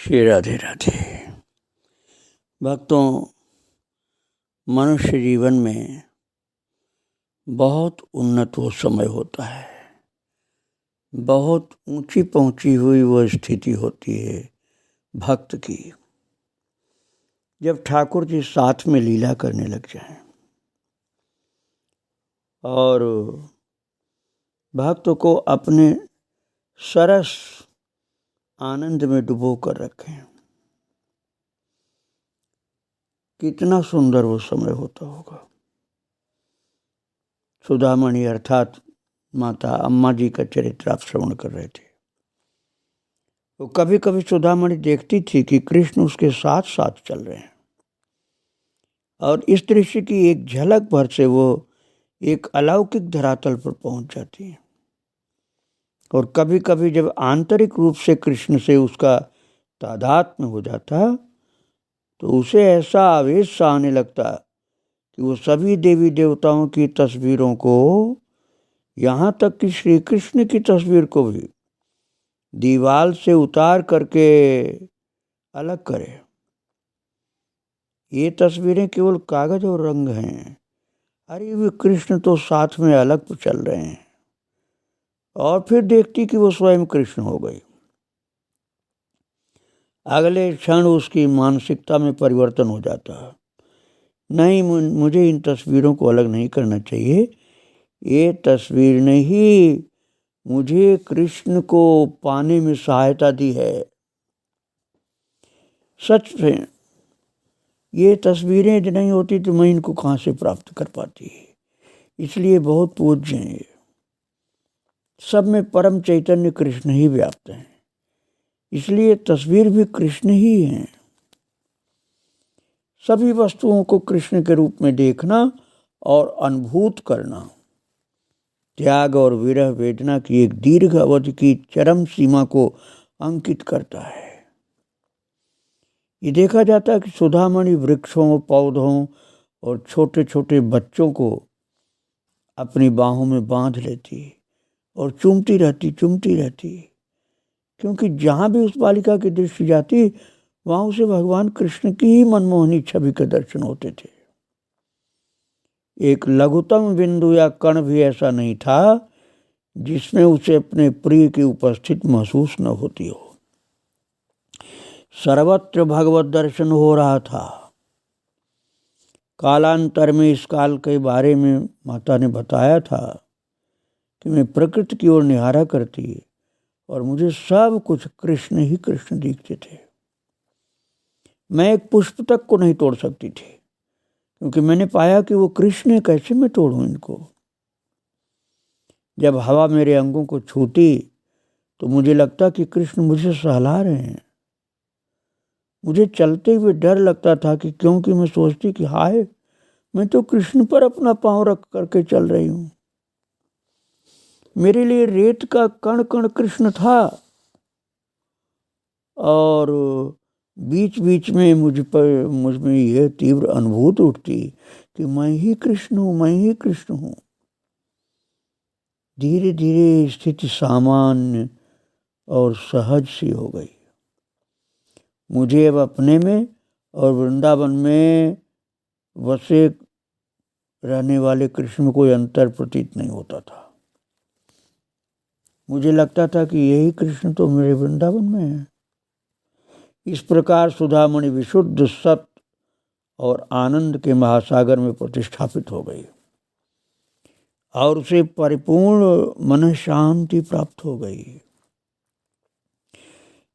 श्री राधे राधे। भक्तों, मनुष्य जीवन में बहुत उन्नत वो समय होता है, बहुत ऊंची पहुंची हुई वो स्थिति होती है भक्त की, जब ठाकुर जी साथ में लीला करने लग जाएं और भक्त को अपने सरस आनंद में डुबो कर रखें। कितना सुंदर वो समय होता होगा। सुधामणि अर्थात माता अम्मा जी का चरित्र आप श्रवण कर रहे थे। तो कभी कभी सुधामणि देखती थी कि कृष्ण उसके साथ साथ चल रहे हैं और इस दृश्य की एक झलक भर से वो एक अलौकिक धरातल पर पहुंच जाती है। और कभी कभी जब आंतरिक रूप से कृष्ण से उसका तादात्म्य हो जाता तो उसे ऐसा आवेश सा आने लगता कि वो सभी देवी देवताओं की तस्वीरों को, यहाँ तक कि श्री कृष्ण की तस्वीर को भी दीवार से उतार करके अलग करे। ये तस्वीरें केवल कागज और रंग हैं, अरे वे कृष्ण तो साथ में अलग चल रहे हैं। और फिर देखती कि वो स्वयं कृष्ण हो गई। अगले क्षण उसकी मानसिकता में परिवर्तन हो जाता है। नहीं, मुझे इन तस्वीरों को अलग नहीं करना चाहिए। ये तस्वीर ने ही मुझे कृष्ण को पाने में सहायता दी है। सच में ये तस्वीरें यदि नहीं होती तो मैं इनको कहाँ से प्राप्त कर पाती। इसलिए बहुत पूज्य हैं। सब में परम चैतन्य कृष्ण ही व्याप्त हैं, इसलिए तस्वीर भी कृष्ण ही है। सभी वस्तुओं को कृष्ण के रूप में देखना और अनुभूत करना त्याग और विरह वेदना की एक दीर्घ अवधि की चरम सीमा को अंकित करता है। ये देखा जाता है कि सुधामणि वृक्षों, पौधों और छोटे छोटे बच्चों को अपनी बाहों में बांध लेती और चूमती रहती, क्योंकि जहाँ भी उस बालिका की दृष्टि जाती वहाँ उसे भगवान कृष्ण की ही मनमोहनी छवि के दर्शन होते थे। एक लघुतम बिंदु या कण भी ऐसा नहीं था जिसमें उसे अपने प्रिय की उपस्थिति महसूस न होती हो। सर्वत्र भगवत दर्शन हो रहा था। कालांतर में इस काल के बारे में माता ने बताया था कि मैं प्रकृति की ओर निहारा करती और मुझे सब कुछ कृष्ण ही कृष्ण दिखते थे। मैं एक पुष्प तक को नहीं तोड़ सकती थी, क्योंकि मैंने पाया कि वो कृष्ण है, कैसे मैं तोड़ूं इनको। जब हवा मेरे अंगों को छूती तो मुझे लगता कि कृष्ण मुझे सहला रहे हैं। मुझे चलते हुए डर लगता था कि क्योंकि मैं सोचती कि हाय, मैं तो कृष्ण पर अपना पांव रख करके चल रही हूं। मेरे लिए रेत का कण कण कृष्ण था और बीच बीच में मुझ में यह तीव्र अनुभूति उठती कि मैं ही कृष्ण हूं। धीरे धीरे स्थिति सामान्य और सहज सी हो गई। मुझे अब अपने में और वृंदावन में वसे रहने वाले कृष्ण में कोई अंतर प्रतीत नहीं होता था। मुझे लगता था कि यही कृष्ण तो मेरे वृंदावन में है। इस प्रकार सुधामणि विशुद्ध सत्य और आनंद के महासागर में प्रतिष्ठापित हो गई और उसे परिपूर्ण मन शांति प्राप्त हो गई।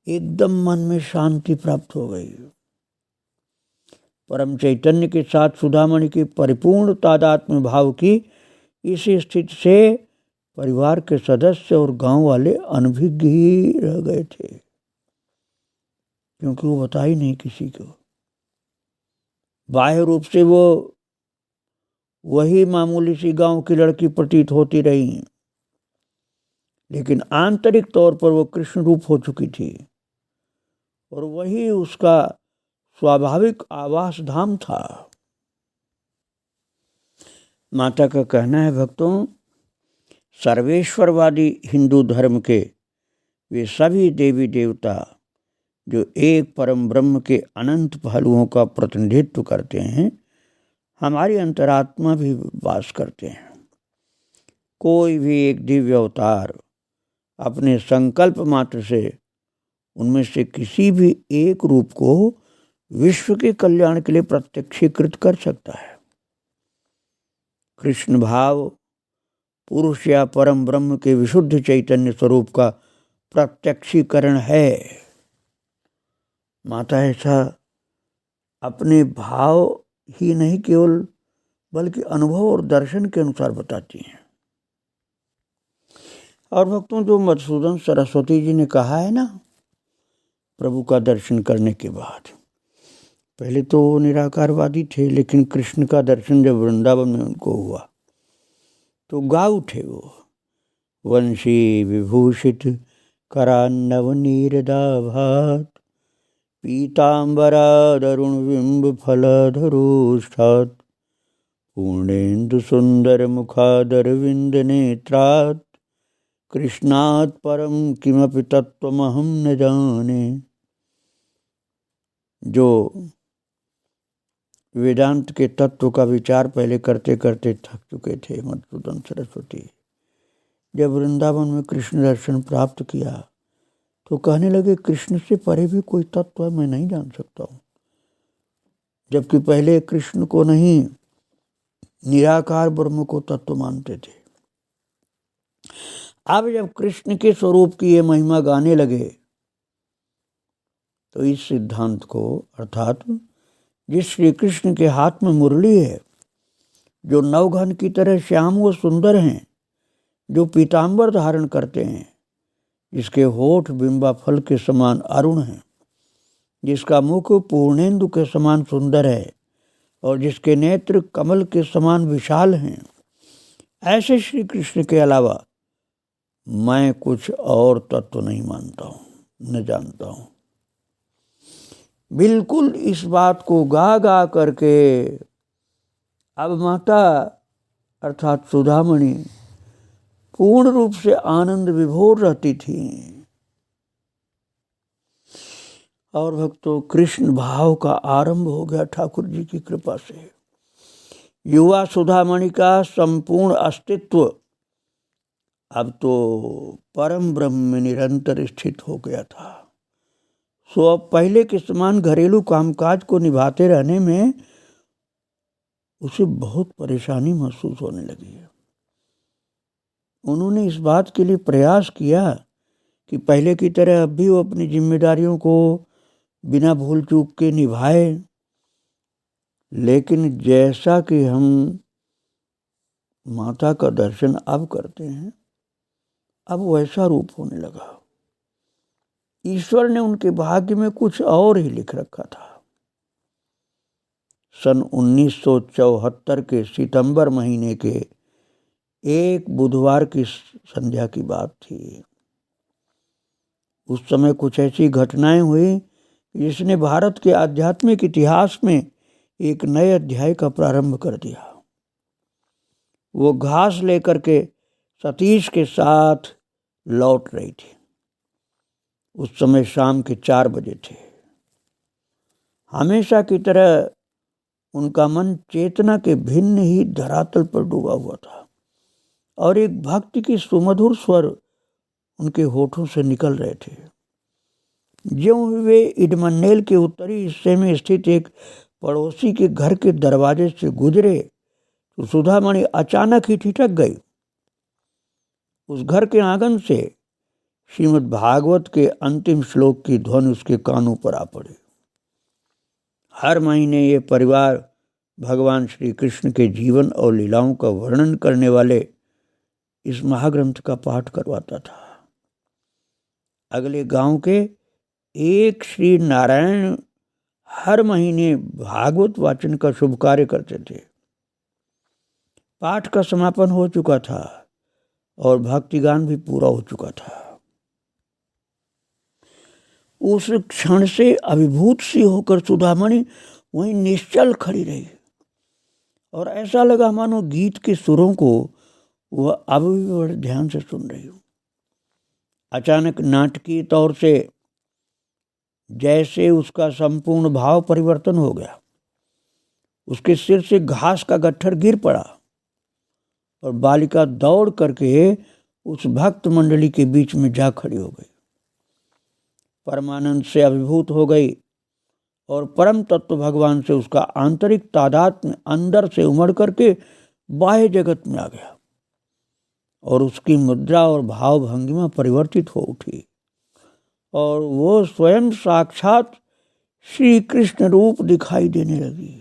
एकदम मन में शांति प्राप्त हो गई। परम चैतन्य के साथ सुधामणि की परिपूर्ण तादात्म्य भाव की इस स्थिति से परिवार के सदस्य और गांव वाले अनभिज्ञ ही रह गए थे, क्योंकि वो बता ही नहीं किसी को। बाह्य रूप से वो वही मामूली सी गांव की लड़की प्रतीत होती रही, लेकिन आंतरिक तौर पर वो कृष्ण रूप हो चुकी थी और वही उसका स्वाभाविक आवास धाम था। माता का कहना है, भक्तों, सर्वेश्वरवादी हिंदू धर्म के वे सभी देवी देवता जो एक परम ब्रह्म के अनंत पहलुओं का प्रतिनिधित्व करते हैं, हमारी अंतरात्मा भी वास करते हैं। कोई भी एक दिव्य अवतार अपने संकल्प मात्र से उनमें से किसी भी एक रूप को विश्व के कल्याण के लिए प्रत्यक्षीकृत कर सकता है। कृष्ण भाव पुरुष या परम ब्रह्म के विशुद्ध चैतन्य स्वरूप का प्रत्यक्षीकरण है। माता ऐसा अपने भाव ही नहीं केवल बल्कि अनुभव और दर्शन के अनुसार बताती हैं। और भक्तों, जो मधुसूदन सरस्वती जी ने कहा है ना, प्रभु का दर्शन करने के बाद, पहले तो वो निराकारवादी थे, लेकिन कृष्ण का दर्शन जब वृंदावन में उनको हुआ तो गा उठे वो, वंशी विभूषित करान्नव नीरदाभात पीताम्बरादरुण बिंब फलधरोष्ठात् पूर्णेन्दु सुंदर मुखादरविंद नेत्रात् कृष्णात् परम किमपि तत्त्वमहं न जाने। जो वेदांत के तत्व का विचार पहले करते करते थक चुके थे मधुसूदन सरस्वती, जब वृंदावन में कृष्ण दर्शन प्राप्त किया तो कहने लगे, कृष्ण से परे भी कोई तत्व है, मैं नहीं जान सकता हूँ। जबकि पहले कृष्ण को नहीं, निराकार ब्रह्म को तत्व मानते थे। अब जब कृष्ण के स्वरूप की ये महिमा गाने लगे तो इस सिद्धांत को, अर्थात जिस श्री कृष्ण के हाथ में मुरली है, जो नवघन की तरह श्याम व सुंदर हैं, जो पीताम्बर धारण करते हैं, जिसके होठ बिंबा फल के समान अरुण हैं, जिसका मुख पूर्णेंदु के समान सुंदर है और जिसके नेत्र कमल के समान विशाल हैं, ऐसे श्री कृष्ण के अलावा मैं कुछ और तत्व नहीं मानता हूँ, न जानता हूँ। बिल्कुल इस बात को गा गा करके अब माता अर्थात सुधामणि पूर्ण रूप से आनंद विभोर रहती थी। और भक्तों, कृष्ण भाव का आरंभ हो गया ठाकुर जी की कृपा से। युवा सुधामणि का संपूर्ण अस्तित्व अब तो परम ब्रह्म में निरंतर स्थित हो गया था। सो अब पहले के समान घरेलू कामकाज को निभाते रहने में उसे बहुत परेशानी महसूस होने लगी है। उन्होंने इस बात के लिए प्रयास किया कि पहले की तरह अब भी वो अपनी जिम्मेदारियों को बिना भूल चूक के निभाए, लेकिन जैसा कि हम माता का दर्शन अब करते हैं, अब वैसा रूप होने लगा। ईश्वर ने उनके भाग्य में कुछ और ही लिख रखा था। सन 1974 के सितंबर महीने के एक बुधवार की संध्या की बात थी। उस समय कुछ ऐसी घटनाएं हुई जिसने भारत के आध्यात्मिक इतिहास में एक नए अध्याय का प्रारंभ कर दिया। वो घास लेकर के सतीश के साथ लौट रही थी। उस समय शाम के 4 बजे थे। हमेशा की तरह उनका मन चेतना के भिन्न ही धरातल पर डूबा हुआ था और एक भक्ति की सुमधुर स्वर उनके होठों से निकल रहे थे। ज्यों वे इडमन्नेल के उत्तरी हिस्से में स्थित एक पड़ोसी के घर के दरवाजे से गुजरे तो सुधामणि अचानक ही ठिठक गई। उस घर के आंगन से श्रीमद् भागवत के अंतिम श्लोक की ध्वनि उसके कानों पर आ पड़ी। हर महीने ये परिवार भगवान श्री कृष्ण के जीवन और लीलाओं का वर्णन करने वाले इस महाग्रंथ का पाठ करवाता था। अगले गांव के एक श्री नारायण हर महीने भागवत वाचन का शुभ कार्य करते थे। पाठ का समापन हो चुका था और भक्तिगान भी पूरा हो चुका था। उस क्षण से अभिभूत सी होकर सुधामणि वहीं निश्चल खड़ी रही और ऐसा लगा मानो गीत के सुरों को वह अब भी बड़े ध्यान से सुन रही हो। अचानक नाटकीय तौर से जैसे उसका संपूर्ण भाव परिवर्तन हो गया। उसके सिर से घास का गट्ठर गिर पड़ा और बालिका दौड़ करके उस भक्त मंडली के बीच में जा खड़ी हो गई, परमानंद से अभिभूत हो गई और परम तत्व भगवान से उसका आंतरिक तादात्म्य अंदर से उमड़ करके बाह्य जगत में आ गया और उसकी मुद्रा और भाव भंगिमा परिवर्तित हो उठी और वो स्वयं साक्षात श्री कृष्ण रूप दिखाई देने लगी।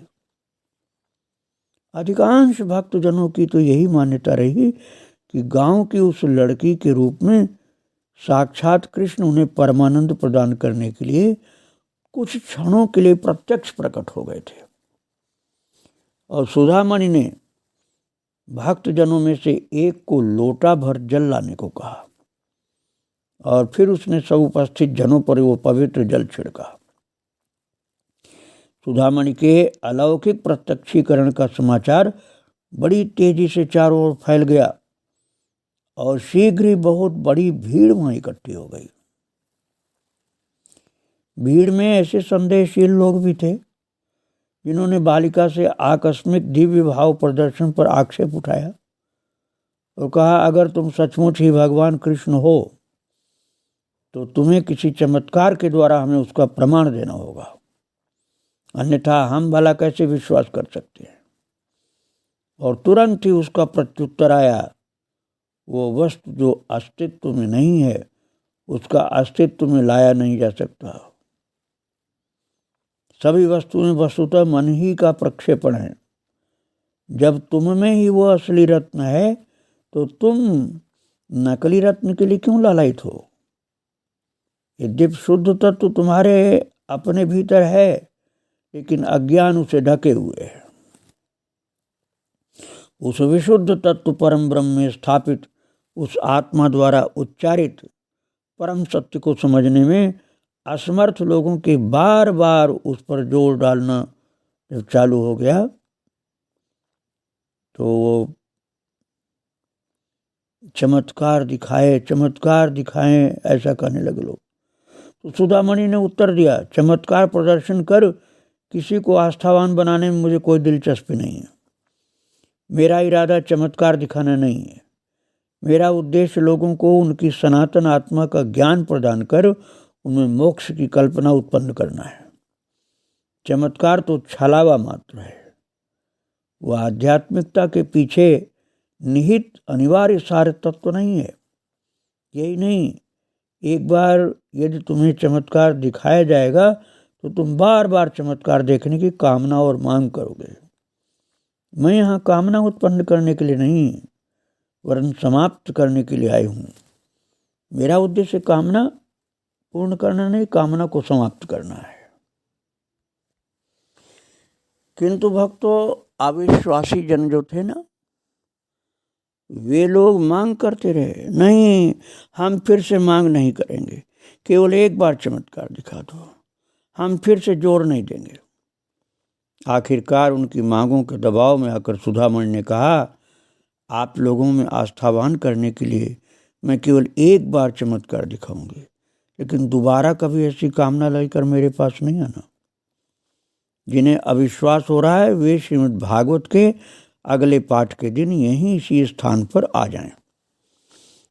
अधिकांश भक्तजनों की तो यही मान्यता रही कि गांव की उस लड़की के रूप में साक्षात कृष्ण उन्हें परमानंद प्रदान करने के लिए कुछ क्षणों के लिए प्रत्यक्ष प्रकट हो गए थे। और सुधामणि ने भक्तजनों में से एक को लोटा भर जल लाने को कहा और फिर उसने सब उपस्थित जनों पर वो पवित्र जल छिड़का। सुधामणि के अलौकिक प्रत्यक्षीकरण का समाचार बड़ी तेजी से चारों ओर फैल गया और शीघ्र ही बहुत बड़ी भीड़ वहां इकट्ठी हो गई। भीड़ में ऐसे संदेहशील लोग भी थे जिन्होंने बालिका से आकस्मिक दिव्य भाव प्रदर्शन पर आक्षेप उठाया और कहा, अगर तुम सचमुच ही भगवान कृष्ण हो तो तुम्हें किसी चमत्कार के द्वारा हमें उसका प्रमाण देना होगा, अन्यथा हम भला कैसे विश्वास कर सकते हैं। और तुरंत ही उसका प्रत्युत्तर आया, वो वस्तु जो अस्तित्व में नहीं है उसका अस्तित्व में लाया नहीं जा सकता। सभी वस्तुएं वस्तुतः मन ही का प्रक्षेपण है। जब तुम में ही वो असली रत्न है तो तुम नकली रत्न के लिए क्यों लालायित हो? यद्यपि शुद्ध तत्व तुम्हारे अपने भीतर है लेकिन अज्ञान उसे ढके हुए है। उस विशुद्ध तत्व परम ब्रह्म में स्थापित उस आत्मा द्वारा उच्चारित परम सत्य को समझने में असमर्थ लोगों के बार बार उस पर जोर डालना जब चालू हो गया तो वो चमत्कार दिखाएं ऐसा कहने लगे लोग। तो सुधामणि ने उत्तर दिया, चमत्कार प्रदर्शन कर किसी को आस्थावान बनाने में मुझे कोई दिलचस्पी नहीं है। मेरा इरादा चमत्कार दिखाना नहीं है। मेरा उद्देश्य लोगों को उनकी सनातन आत्मा का ज्ञान प्रदान कर उनमें मोक्ष की कल्पना उत्पन्न करना है। चमत्कार तो छलावा मात्र है, वह आध्यात्मिकता के पीछे निहित अनिवार्य सार तत्व नहीं है। यही नहीं, एक बार यदि तुम्हें चमत्कार दिखाया जाएगा तो तुम बार बार चमत्कार देखने की कामना और मांग करोगे। मैं यहाँ कामना उत्पन्न करने के लिए नहीं वरन समाप्त करने के लिए आई हूँ। मेरा उद्देश्य कामना पूर्ण करना नहीं, कामना को समाप्त करना है। किंतु भक्तों, अविश्वासी जन जो थे ना, वे लोग मांग करते रहे, नहीं हम फिर से मांग नहीं करेंगे, केवल एक बार चमत्कार दिखा दो, हम फिर से जोर नहीं देंगे। आखिरकार उनकी मांगों के दबाव में आकर सुधामणि ने कहा, आप लोगों में आस्थावान करने के लिए मैं केवल एक बार चमत्कार दिखाऊंगी, लेकिन दोबारा कभी ऐसी कामना लेकर मेरे पास नहीं आना। जिन्हें अविश्वास हो रहा है वे श्रीमद् भागवत के अगले पाठ के दिन यहीं इसी स्थान पर आ जाएं।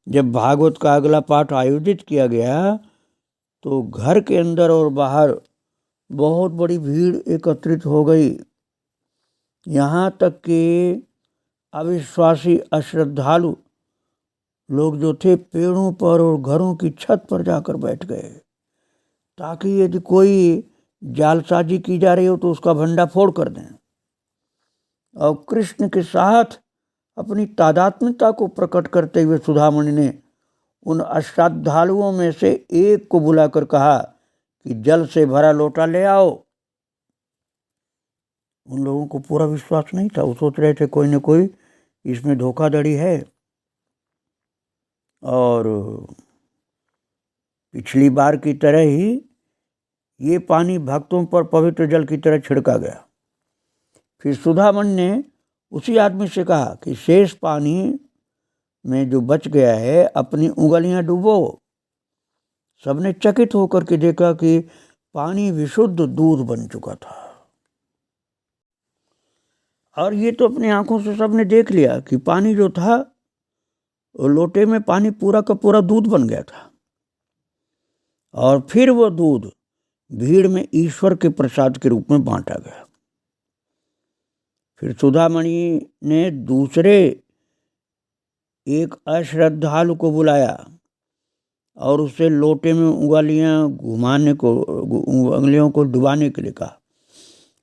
जब भागवत का अगला पाठ आयोजित किया गया तो घर के अंदर और बाहर बहुत बड़ी भीड़ एकत्रित हो गई। यहाँ तक कि अविश्वासी अश्रद्धालु लोग जो थे पेड़ों पर और घरों की छत पर जाकर बैठ गए ताकि यदि कोई जालसाजी की जा रही हो तो उसका भंडाफोड़ कर दें। और कृष्ण के साथ अपनी तादात्म्यता को प्रकट करते हुए सुधामणि ने उन अश्रद्धालुओं में से एक को बुलाकर कहा कि जल से भरा लोटा ले आओ। उन लोगों को पूरा विश्वास नहीं था, वो सोच रहे थे कोई न कोई इसमें धोखाधड़ी है। और पिछली बार की तरह ही ये पानी भक्तों पर पवित्र जल की तरह छिड़का गया। फिर सुधामणि ने उसी आदमी से कहा कि शेष पानी में जो बच गया है अपनी उंगलियां डुबो। सबने चकित होकर के देखा कि पानी विशुद्ध दूध बन चुका था। और ये तो अपनी आंखों से सबने देख लिया कि पानी जो था लोटे में पानी पूरा का पूरा दूध बन गया था। और फिर वो दूध भीड़ में ईश्वर के प्रसाद के रूप में बांटा गया। फिर सुधामणि ने दूसरे एक अश्रद्धालु को बुलाया और उसे लोटे में उंगलियां घुमाने को, उंगलियों को डुबाने के लिए कहा।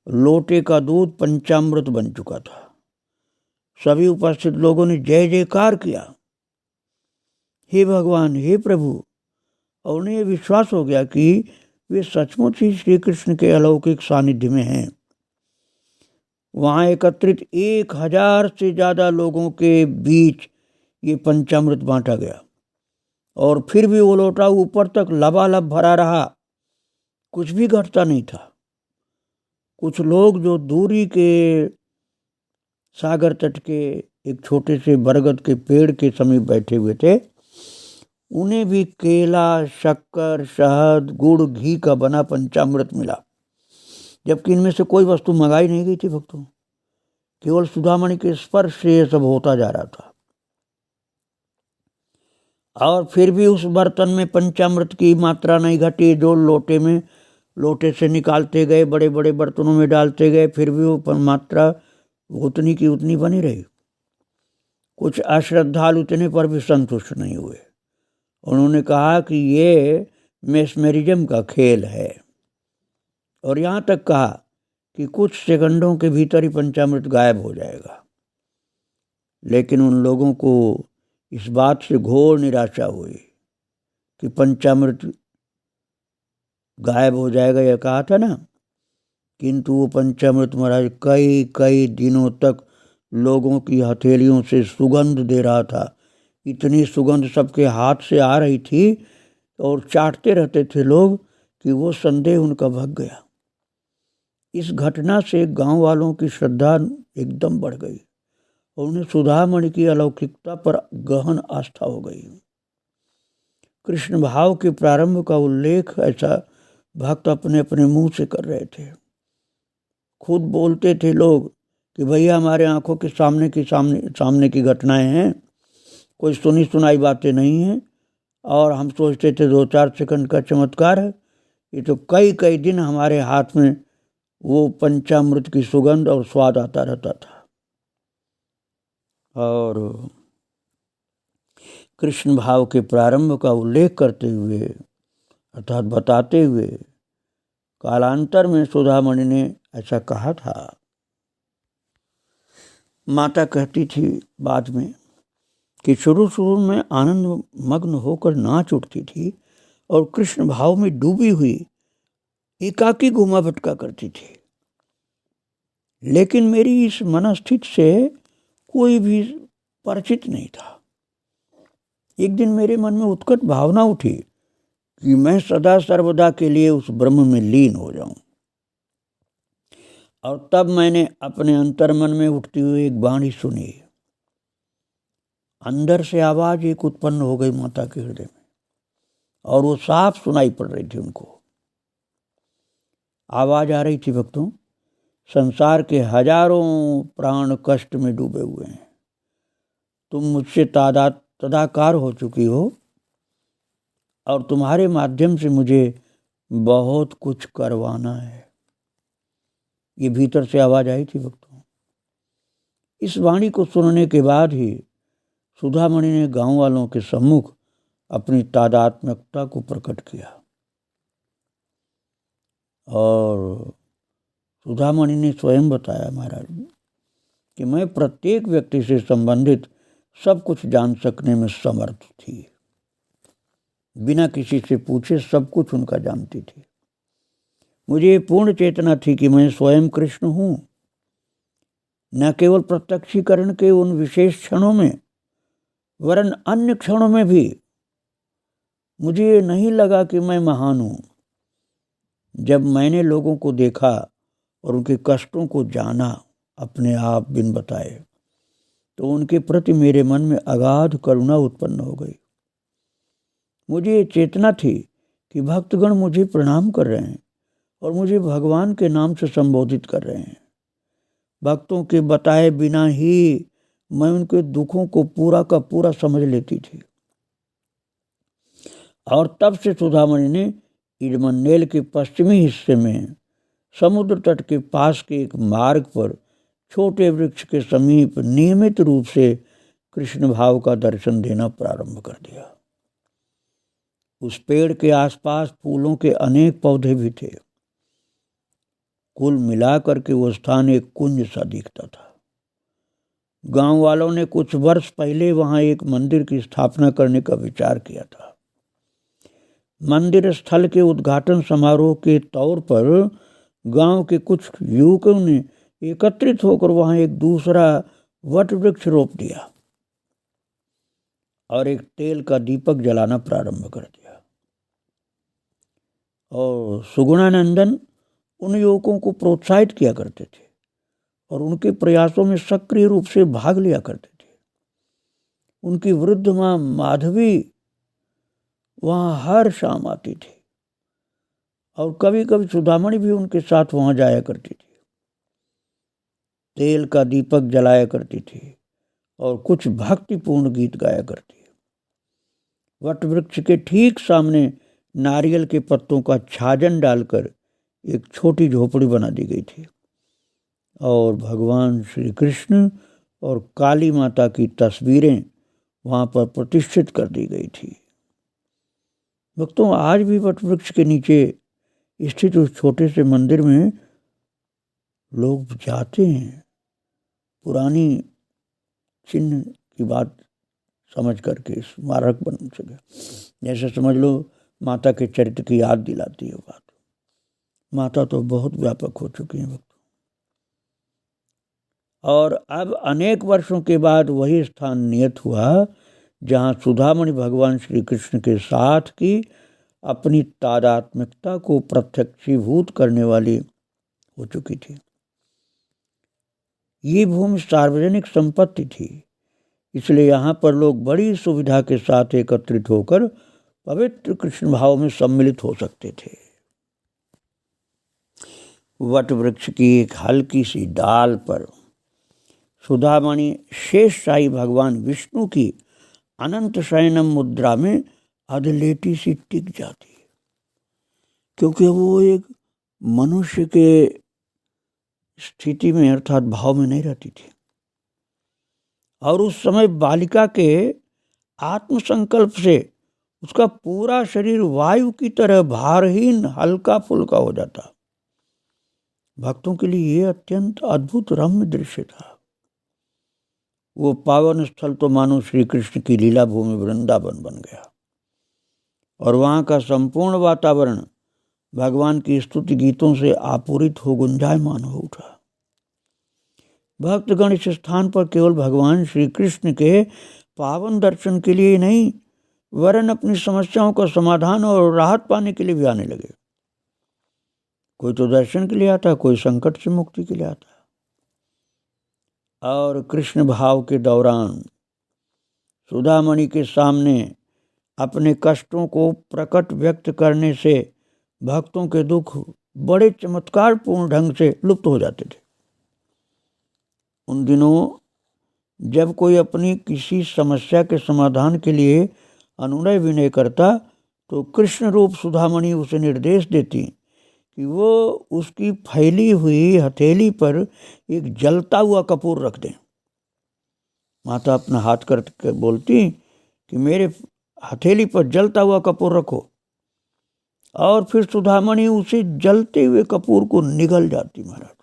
लोटे का दूध पंचामृत बन चुका था। सभी उपस्थित लोगों ने जय जयकार किया, हे भगवान, हे प्रभु। और उन्हें यह विश्वास हो गया कि वे सचमुच ही श्री कृष्ण के अलौकिक सानिध्य में हैं। वहाँ एकत्रित 1000 से ज़्यादा लोगों के बीच ये पंचामृत बांटा गया और फिर भी वो लोटा ऊपर तक लबालब भरा रहा, कुछ भी घटता नहीं था। कुछ लोग जो दूरी के सागर तट के एक छोटे से बरगद के पेड़ के समीप बैठे हुए थे, उन्हें भी केला, शक्कर, शहद, गुड़, घी का बना पंचामृत मिला, जबकि इनमें से कोई वस्तु मंगाई नहीं गई थी भक्तों। केवल सुधामणि के स्पर्श से यह सब होता जा रहा था। और फिर भी उस बर्तन में पंचामृत की मात्रा नहीं घटी जो लोटे से निकालते गए, बड़े बड़े बर्तनों में डालते गए, फिर भी वो मात्रा उतनी की उतनी बनी रही। कुछ अश्रद्धालु इतने पर भी संतुष्ट नहीं हुए। उन्होंने कहा कि ये मेस्मेरिज्म का खेल है, और यहाँ तक कहा कि कुछ सेकंडों के भीतर ही पंचामृत गायब हो जाएगा। लेकिन उन लोगों को इस बात से घोर निराशा हुई कि पंचामृत गायब हो जाएगा, यह कहा था ना, किंतु वो पंचामृत महाराज कई कई दिनों तक लोगों की हथेलियों से सुगंध दे रहा था। इतनी सुगंध सबके हाथ से आ रही थी और चाटते रहते थे लोग कि वो संदेह उनका भग गया। इस घटना से गांव वालों की श्रद्धा एकदम बढ़ गई और उन्हें सुधामणि की अलौकिकता पर गहन आस्था हो गई। कृष्ण भाव के प्रारंभ का उल्लेख ऐसा भक्त अपने अपने मुंह से कर रहे थे। खुद बोलते थे लोग कि भैया हमारे आंखों के सामने की घटनाएं हैं, कोई सुनी सुनाई बातें नहीं हैं, और हम सोचते थे 2-4 सेकंड का चमत्कार है। ये तो कई कई दिन हमारे हाथ में वो पंचामृत की सुगंध और स्वाद आता रहता था। और कृष्ण भाव के प्रारंभ का उल्लेख करते हुए अर्थात बताते हुए कालांतर में सुधामणि ने ऐसा कहा था। माता कहती थी बाद में कि शुरू में आनंद मग्न होकर नाच उठती थी और कृष्ण भाव में डूबी हुई एकाकी घुमा भटका करती थी, लेकिन मेरी इस मनस्थिति से कोई भी परिचित नहीं था। एक दिन मेरे मन में उत्कट भावना उठी कि मैं सदा सर्वदा के लिए उस ब्रह्म में लीन हो जाऊं, और तब मैंने अपने अंतर्मन में उठती हुई एक वाणी सुनी। अंदर से आवाज एक उत्पन्न हो गई माता के हृदय में, और वो साफ सुनाई पड़ रही थी उनको। आवाज आ रही थी, भक्तों, संसार के हजारों प्राण कष्ट में डूबे हुए हैं, तुम मुझसे तदाकार हो चुकी हो और तुम्हारे माध्यम से मुझे बहुत कुछ करवाना है। ये भीतर से आवाज आई थी भक्तों। इस वाणी को सुनने के बाद ही सुधामणि ने गांव वालों के सम्मुख अपनी तादात्म्यता को प्रकट किया, और सुधामणि ने स्वयं बताया महाराज कि मैं प्रत्येक व्यक्ति से संबंधित सब कुछ जान सकने में समर्थ थी। बिना किसी से पूछे सब कुछ उनका जानती थी। मुझे पूर्ण चेतना थी कि मैं स्वयं कृष्ण हूँ, न केवल प्रत्यक्षीकरण के उन विशेष क्षणों में, वरन अन्य क्षणों में भी मुझे नहीं लगा कि मैं महान हूँ। जब मैंने लोगों को देखा और उनके कष्टों को जाना अपने आप बिन बताए, तो उनके प्रति मेरे मन में अगाध करुणा उत्पन्न हो गई। मुझे चेतना थी कि भक्तगण मुझे प्रणाम कर रहे हैं और मुझे भगवान के नाम से संबोधित कर रहे हैं। भक्तों के बताए बिना ही मैं उनके दुखों को पूरा का पूरा समझ लेती थी। और तब से सुधामणि ने इडमंडेल के पश्चिमी हिस्से में समुद्र तट के पास के एक मार्ग पर छोटे वृक्ष के समीप नियमित रूप से कृष्ण भाव का दर्शन देना प्रारंभ कर दिया। उस पेड़ के आसपास फूलों के अनेक पौधे भी थे। कुल मिलाकर के वो स्थान एक कुंज सा दिखता था। गांव वालों ने कुछ वर्ष पहले वहां एक मंदिर की स्थापना करने का विचार किया था। मंदिर स्थल के उद्घाटन समारोह के तौर पर गांव के कुछ युवकों ने एकत्रित होकर वहां एक दूसरा वट वृक्ष रोप दिया और एक तेल का दीपक जलाना प्रारंभ कर दिया। और सुगुणानंदन उन युवकों को प्रोत्साहित किया करते थे और उनके प्रयासों में सक्रिय रूप से भाग लिया करते थे। उनकी वृद्ध मां माधवी वहां हर शाम आती थी और कभी कभी सुधामणि भी उनके साथ वहां जाया करती थी। तेल का दीपक जलाया करती थी और कुछ भक्तिपूर्ण गीत गाया करती। वट वृक्ष के ठीक सामने नारियल के पत्तों का छाजन डालकर एक छोटी झोपड़ी बना दी गई थी और भगवान श्री कृष्ण और काली माता की तस्वीरें वहां पर प्रतिष्ठित कर दी गई थी। भक्तों, आज भी वट वृक्ष के नीचे स्थित उस छोटे से मंदिर में लोग जाते हैं, पुरानी चिन्ह की बात समझ करके स्मारक बन सके। जैसे समझ लो माता के चरित्र की याद दिलाती है बात। माता तो बहुत व्यापक हो चुकी है भक्तों। और अब अनेक वर्षों के बाद वही स्थान नियत हुआ जहाँ सुधामणि भगवान श्री कृष्ण के साथ की अपनी तादात्म्यता को प्रत्यक्षीभूत करने वाली हो चुकी थी। ये भूमि सार्वजनिक संपत्ति थी, इसलिए यहाँ पर लोग बड़ी सुविधा के साथ एकत्रित होकर पवित्र कृष्ण भाव में सम्मिलित हो सकते थे। वट वृक्ष की एक हल्की सी डाल पर सुधामणि शेषशाही भगवान विष्णु की अनंत शयनम मुद्रा में अधलेटी सी टिक जाती है, क्योंकि वो एक मनुष्य के स्थिति में अर्थात भाव में नहीं रहती थी। और उस समय बालिका के आत्मसंकल्प से उसका पूरा शरीर वायु की तरह भारहीन हल्का फुल्का हो जाता। भक्तों के लिए यह अत्यंत अद्भुत रम्य दृश्य था। वो पावन स्थल तो मानो श्री कृष्ण की लीला भूमि वृंदावन बन गया और वहाँ का संपूर्ण वातावरण भगवान की स्तुति गीतों से आपूरित हो गुंजायमान हो उठा। भक्तगण इस स्थान पर केवल भगवान श्री कृष्ण के पावन दर्शन के लिए नहीं, वरन अपनी समस्याओं का समाधान और राहत पाने के लिए भी आने लगे। कोई तो दर्शन के लिए आता, कोई संकट से मुक्ति के लिए आता। और कृष्ण भाव के दौरान सुधामणि के सामने अपने कष्टों को प्रकट व्यक्त करने से भक्तों के दुख बड़े चमत्कारपूर्ण ढंग से लुप्त हो जाते थे। उन दिनों जब कोई अपनी किसी समस्या के समाधान के लिए अनुनय विनय करता तो कृष्ण रूप सुधामणि उसे निर्देश देती कि वो उसकी फैली हुई हथेली पर एक जलता हुआ कपूर रख दें। माता अपना हाथ करके बोलती कि मेरे हथेली पर जलता हुआ कपूर रखो, और फिर सुधामणि उसे जलते हुए कपूर को निगल जाती। महाराज,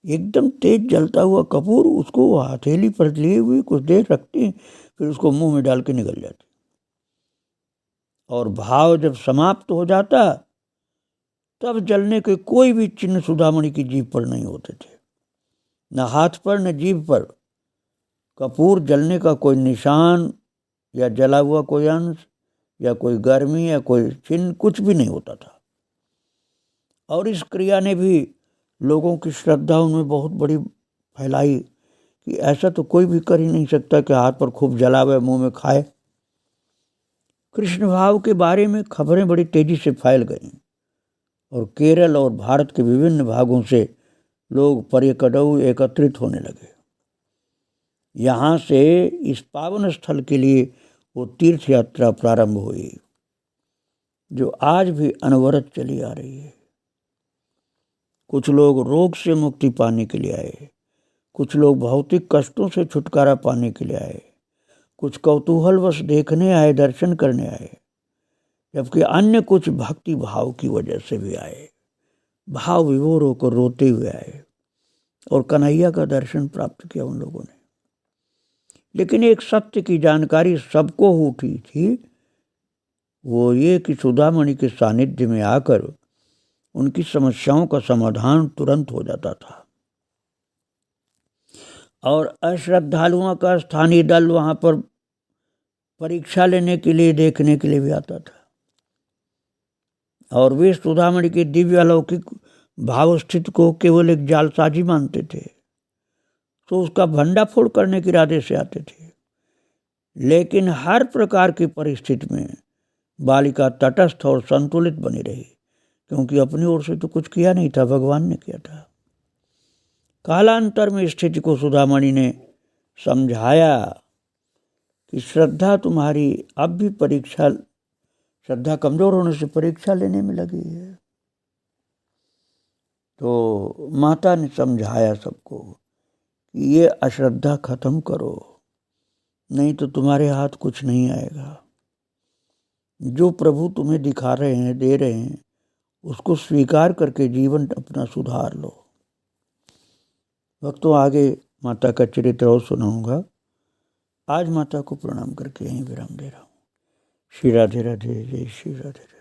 एकदम तेज जलता हुआ कपूर उसको हथेली पर लिए हुए कुछ देर रखती, फिर उसको मुंह में डाल के निगल जाती। और भाव जब समाप्त हो जाता तब जलने के कोई भी चिन्ह सुधामणि की जीभ पर नहीं होते थे, न हाथ पर न जीभ पर कपूर जलने का कोई निशान या जला हुआ कोई अंश या कोई गर्मी या कोई चिन्ह कुछ भी नहीं होता था। और इस क्रिया ने भी लोगों की श्रद्धा उनमें बहुत बड़ी फैलाई कि ऐसा तो कोई भी कर ही नहीं सकता कि हाथ पर खूब जलावे मुंह में खाए। कृष्ण भाव के बारे में खबरें बड़ी तेजी से फैल गईं और केरल और भारत के विभिन्न भागों से लोग पर्यटक एकत्रित होने लगे। यहाँ से इस पावन स्थल के लिए वो तीर्थ यात्रा प्रारंभ हुई, जो आज भी अनवरत चली आ रही है। कुछ लोग रोग से मुक्ति पाने के लिए आए, कुछ लोग भौतिक कष्टों से छुटकारा पाने के लिए आए, कुछ कौतूहलवश देखने आए, दर्शन करने आए, जबकि अन्य कुछ भक्ति भाव की वजह से भी आए, भाव विभोर होकर रोते हुए आए और कन्हैया का दर्शन प्राप्त किया उन लोगों ने। लेकिन एक सत्य की जानकारी सबको उठी थी, वो ये कि सुधामणि के सानिध्य में आकर उनकी समस्याओं का समाधान तुरंत हो जाता था और अश्रद्धालुओं का स्थानीय दल वहां पर परीक्षा लेने के लिए, देखने के लिए भी आता था और वे सुधामणि के दिव्य अलौकिक भाव स्थिति को केवल एक जालसाजी मानते थे, तो उसका भंडाफोड़ करने के इरादे से आते थे। लेकिन हर प्रकार की परिस्थिति में बालिका तटस्थ और संतुलित बनी रही, क्योंकि अपनी ओर से तो कुछ किया नहीं था, भगवान ने किया था। कालांतर में स्थिति को सुधामणि ने समझाया कि श्रद्धा तुम्हारी अब भी परीक्षा, श्रद्धा कमजोर होने से परीक्षा लेने में लगी है। तो माता ने समझाया सबको कि ये अश्रद्धा खत्म करो, नहीं तो तुम्हारे हाथ कुछ नहीं आएगा। जो प्रभु तुम्हें दिखा रहे हैं, दे रहे हैं, उसको स्वीकार करके जीवन अपना सुधार लो। वक्तों आगे माता का चरित्र और सुनाऊंगा। आज माता को प्रणाम करके यहीं विराम दे रहा हूँ। श्री राधे राधे, जय श्री राधे राधे।